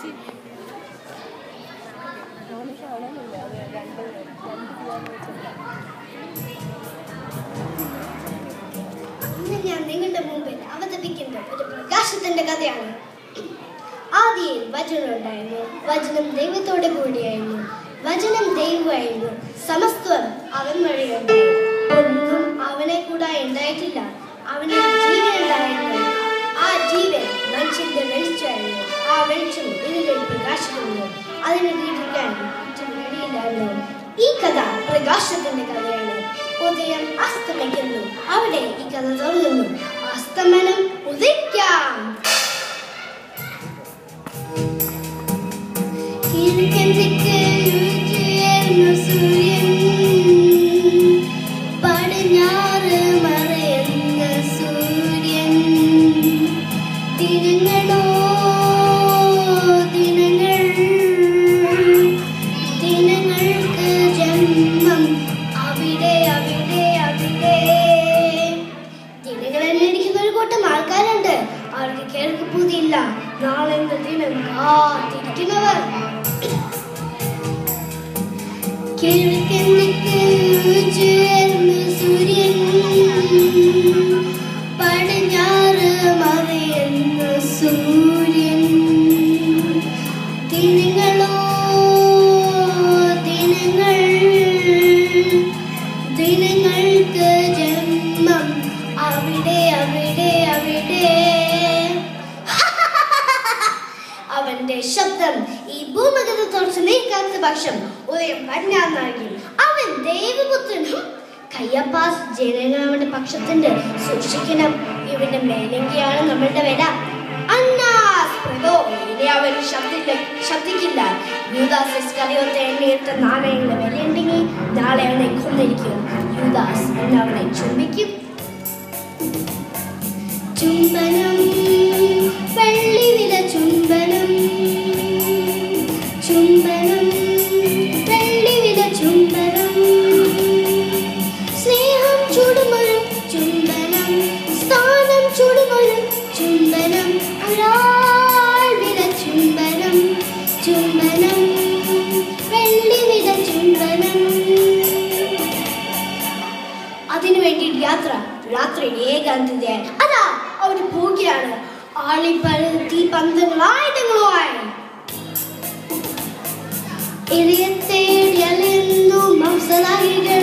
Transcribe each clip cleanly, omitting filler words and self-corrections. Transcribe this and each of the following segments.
ഞാൻ നിങ്ങളുടെ മുമ്പിൽ അവതരിപ്പിക്കുന്ന ഒരു പ്രകാശത്തിന്റെ കഥയാണ്. ആദിയിൽ വചനം ഉണ്ടായിരുന്നു, വചനം ദൈവത്തോടെ കൂടിയായിരുന്നു, വചനം ദൈവമായിരുന്നു, സമസ്തം അവൻ വഴിയുണ്ടായി, ഒന്നും അവനെ കൂടായി ഉണ്ടായിട്ടില്ല. അവന് ജീവൻ ഉണ്ടായിരുന്നു, ആ ജീവൻ മനുഷ്യന്റെ വെളിച്ചമായിരുന്നു. ആ വെളിച്ചം ഇതിൽ പ്രകാശിക്കുന്നു, അതിനെ വീട്ടിക്കാൻ കഴിയില്ലായിരുന്നു. ഈ കഥ പ്രകാശത്തിന്റെ കഥയാണ്. ഉദയം അസ്തമിക്കുന്നു, അവിടെ ഈ കഥ തുടങ്ങുന്നു. അസ്തമനം ഉദിക്കാം. സൂര്യൻ പടിഞ്ഞാറ് മറയുന്ന സൂര്യൻ, ദിനങ്ങളോ ദിനങ്ങൾ, ദിനങ്ങൾക്ക് ജന്മം അവിടെ അവിടെ അവിടെ. ദിനങ്ങളെല്ലാം ഇരിക്കുന്ന ഒരു കൂട്ടം ആൾക്കാരുണ്ട്. അവർക്ക് കേൾക്കി പുതിയില്ല. നാളെ ദിനം കാത്തിരിക്കുന്നവർ. സൂര്യൻ പടിഞ്ഞാറ് മറയുന്ന സൂര്യൻ, ദിനങ്ങളോ ദിനങ്ങൾ, ദിനങ്ങൾക്ക് ജന്മം അവിടെ അവിടെ അവിടെ. അവന്റെ ശബ്ദം ഈ ഭൂമുഖത്ത് തുറച്ച് നീക്കാത്ത പക്ഷം ഉദയം പടിഞ്ഞാറായിരിക്കും. അവൻ ദൈവപുത്രനും. കയ്യപ്പാസ് ജനങ്ങളുടെ പക്ഷത്തിന്റെ സൂക്ഷിക്കണം. ഇവന്റെ മേലങ്കിയാണ് നമ്മളുടെ വില. ഇനി അവൻ ശബ്ദിക്കില്ല. യൂദാസ് ഇസ്കറിയോത്തെ എണ്ണിയിട്ട നാണയങ്ങളുടെ വിലയുണ്ടെങ്കിൽ നാളെ അവനെ കൊന്നിരിക്കും. യൂദാസ് എന്ന് അവനെ ചുംബിക്കും. ചുംബനം വെള്ളി വില ചുംബനം, ചുംബനം വെള്ളി വില ചുംബനം, സ്നേഹം ചുടുമൊരു ചുംബനം, സ്ഥാനം ചുടുമൊരു ചുംബനം, ഒരാൾ വില ചുംബനം, ചുംബനം വെള്ളി വില ചുംബനം. അതിനു വേണ്ടി യാത്ര രാത്രി ഏകാന്തതയായി. അതാ അവിടെ പോവുകയാണ്. ആളിപ്പഴുത്തി പന്തങ്ങളായിട്ടങ്ങളുമായി ഇരയെ തേടി അലയുന്നു മാംസദാഹികൾ,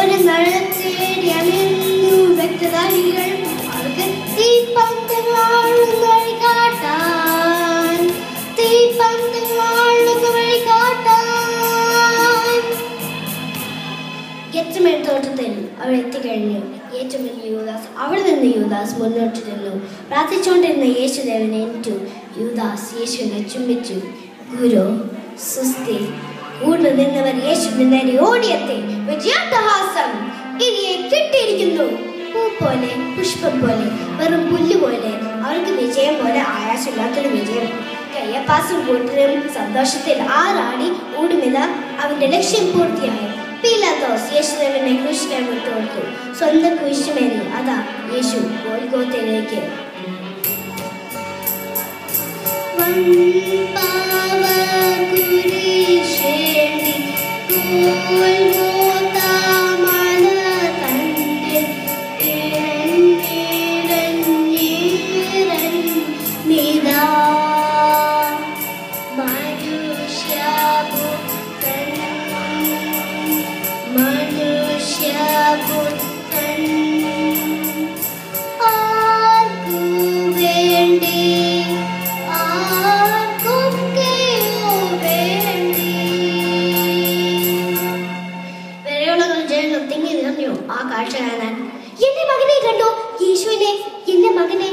ഒരു നഴത്തേടി അലയുന്നു വ്യക്തദാഹികൾ. അവർക്ക് തീപ്പന്തങ്ങളാളുന്ന വഴി കാട്ടാൻ, തീപ്പന്തങ്ങളാളുന്ന വഴി കാട്ടാൻ. ഗെത്സമേൻ തോട്ടത്തിൽ അവിടെ എത്തിക്കഴിഞ്ഞു. ഏറ്റവും വലിയ യൂദാസ്. അവിടെ നിന്ന് യൂദാസ് മുന്നോട്ട് ചെന്നു. പ്രാർത്ഥിച്ചുകൊണ്ടിരുന്ന യേശുദേവനെ ഏറ്റു. യൂദാസ് യേശുവിനെ ചുംബിച്ചു. ഗുരു സുസ്തി. കൂടെ നിന്നവർ യേശുവിന്റെ നേരെ ഓടിയെത്തി. വിജയാട്ടഹാസം. ഇനിയെ കിട്ടിയിരിക്കുന്നു. പൂ പോലെ, പുഷ്പം പോലെ, വെറും പുല്ല് പോലെ. അവർക്ക് വിജയം പോലെ ആയാസമില്ലാത്തൊരു വിജയം. കയ്യപ്പാസും കൂട്ടരും സന്തോഷത്തിൽ ആറാടി ഓടുമില്ല. അവന്റെ ലക്ഷ്യം പൂർത്തിയായി. പീലാത്തോസ് യേശുദേവനെ ക്രൂശിക്കാൻ വിട്ടുകൊടുത്തു. സ്വന്തം കുരിശുമേറി അതാ യേശു ഗോൽഗോത്തയിലേക്ക്. ആ കാഴ്ച കാണാൻ. എന്റെ മകനെ കണ്ടോ? യേശുവിനെ, എന്റെ മകനെ.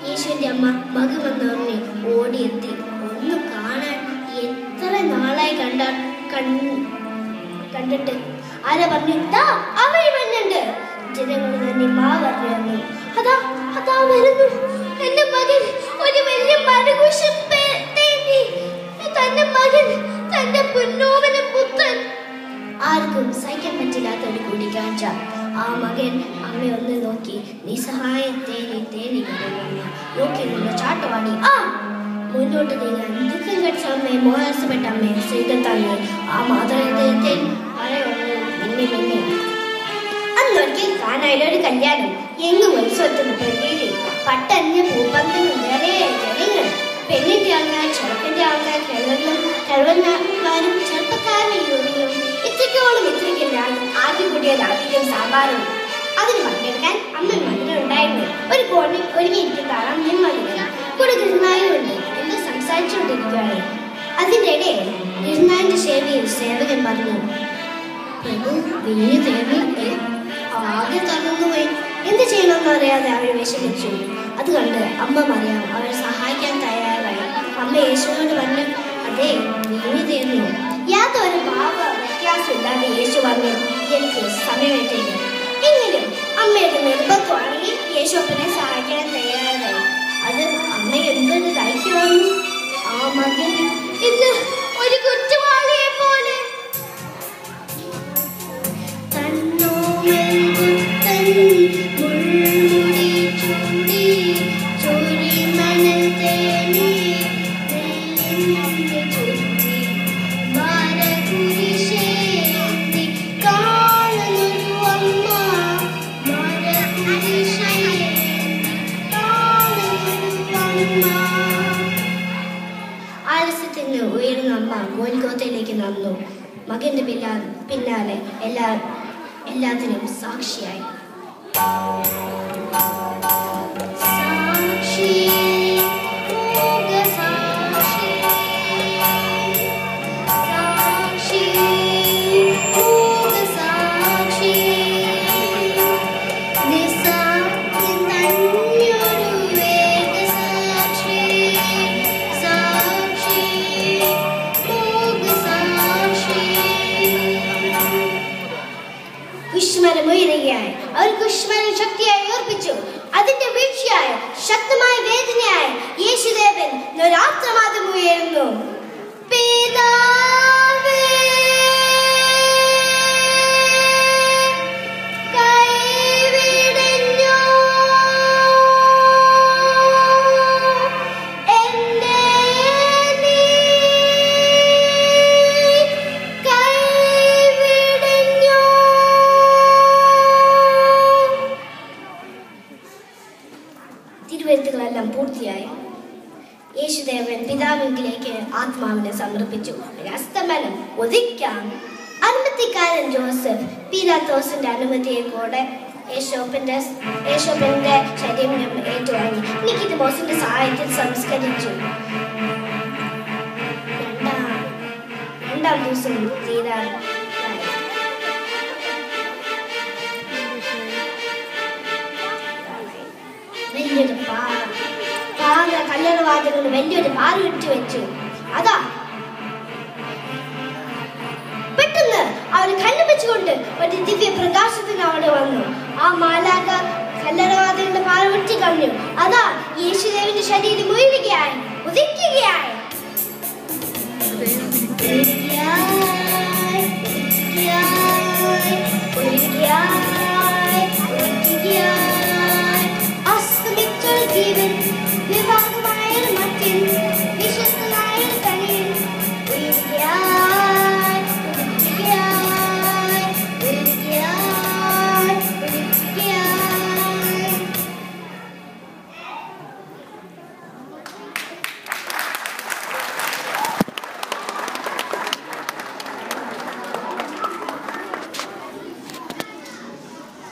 യേശുവിന്റെ അമ്മ മകൻ വന്ന് പറഞ്ഞു ഓടിയെത്തി. ഒന്ന് കാണാൻ എത്ര നാളായി കണ്ടിട്ട്. ആരാ പറഞ്ഞു? അവൻ വരുന്നുണ്ട്. ജനങ്ങൾ തന്നെ പറഞ്ഞു. അതാ അതാ വരുന്നു എന്റെ മകൻ. ഒരു വലിയ മരകുശം തന്റെ മകൻ, തന്റെ പുന്നോവന പുത്രൻ. ആർക്കും സഹിക്കാൻ പറ്റില്ലാത്തൊരു കൂടിക്കാഴ്ച. ആ മകൻ അമ്മയെ ഒന്ന് നോക്കി നിസ്സഹായം തേനി തേനി നോക്കി നിന്ന് ചാട്ടുവാടി. മുന്നോട്ട് നീങ്ങാൻ ദുഃഖം കടിച്ച അമ്മയെ മോഹാസപ്പെട്ട അമ്മയെ ശ്രീകത്താങ്ങി ആ മാതൃഹൃദയത്തെ അന്നൊരിക്കൽ കാനായിലെ ഒരു കല്യാണം എങ്ങും ഉത്സവത്തിന് പ്രതീതി പട്ടഞ്ഞ പൂപ്പന്തനും നിറയെ ജനങ്ങൾ പെണ്ണിന്റെ ആൾക്കാർ ചെറുപ്പിന്റെ ആൾക്കാർ കിഴവന്മാരും ചെറുപ്പക്കാരും യുവതിയും ഇത്രയ്ക്കില്ലാതെ ആദ്യം കൂടിയത് ആദ്യം സാമ്പാറും അതിന് പങ്കെടുക്കാൻ അമ്മ മകനുണ്ടായിരുന്നു. ഒരു കോണിൽ ഒരുങ്ങിയിരിക്കുന്ന അമ്മയും മകനും കൂടെ കൃഷ്ണനായുണ്ട് എന്ന് സംസാരിച്ചുകൊണ്ടിരിക്കുകയാണ്. അതിൻ്റെ ഇടയിൽ കൃഷ്ണനായന്റെ സേവയിൽ സേവകൻ പറഞ്ഞു, പ്രഭു വീഞ്ഞു തേങ്ങ ആകെ തളർന്നുപോയി. എന്ത് ചെയ്യണമെന്ന് അറിയാതെ അവൾ വിഷമിച്ചു. അതുകൊണ്ട് അമ്മ മറിയാം അവരെ സഹായിക്കാൻ തയ്യാറായി. അമ്മ യേശുവിനോട് പറഞ്ഞു, അതെ വീഞ്ഞു തീർന്നു. യാതൊരു ഭാവ വ്യത്യാസമില്ലാതെ യേശു പറഞ്ഞു, എനിക്ക് സമയമായിട്ടില്ല. എങ്കിലും അമ്മയുടെ നിർബന്ധമാണെങ്കിൽ യേശുവിനെ സഹായിക്കാൻ തയ്യാറായി. അത് അമ്മ എന്തൊരു ധൈര്യമായിരുന്നു. ആ മകൻ ഇന്ന് ഒരു കുറ്റവാളിയെ പോലെ ആലസ്യത്തിന് ഉയർന്ന അമ്മ ഗോൽഗോത്തയിലേക്ക് നടന്നു. മകന്റെ പിന്നാലെ എല്ലാത്തിനും സാക്ഷിയായി. കുശ്മരമുയരുകയായി. അവർ കുശ്മരം ശക്തിയായി ഓർപ്പിച്ചു. അതിന്റെ വീഴ്ചയായി ശക്തമായ വേദനയായി യേശുദേവൻ നൊരാത്രമാതം ഉയരുന്നു. പിതാവേ കൈവിടഞ്ഞോ എന്നെ നീ കൈവിടഞ്ഞോ. തിരുവെഴുത്തുകളെല്ലാം പൂർത്തിയായി. യേശുദേവൻ പിതാവിലേക്ക് ആത്മാവിനെ സമർപ്പിച്ചു. അസ്തമനം ഉദിക്കാം. അൻപത്തിക്കാരൻ ജോസഫ് പീലാത്തോസിന്റെ അനുമതിയെക്കൂടെ യേശോപ്പന്റെ ശരീരം ഏറ്റുവാങ്ങി നിക്കിതോസിന്റെ സഹായത്തിൽ സംസ്കരിച്ചു. രണ്ടാം ദിവസം തീരാൻ വലിയൊരു കല്യാണവാദങ്ങൾ വലിയൊരു പാറ ഇട്ടു വെച്ചു. അതാ പെട്ടെന്ന് അവർ കണ്ണുവെച്ചുകൊണ്ട് ഒരു ദിവ്യ പ്രകാശത്തിന് അവിടെ വന്നു. ആ മാലാഖ കല്യാണവാദങ്ങളുടെ പാറ വെട്ടി കളഞ്ഞു. അതാ യേശുദേവന്റെ ശരീരം ഉയരുകയായി.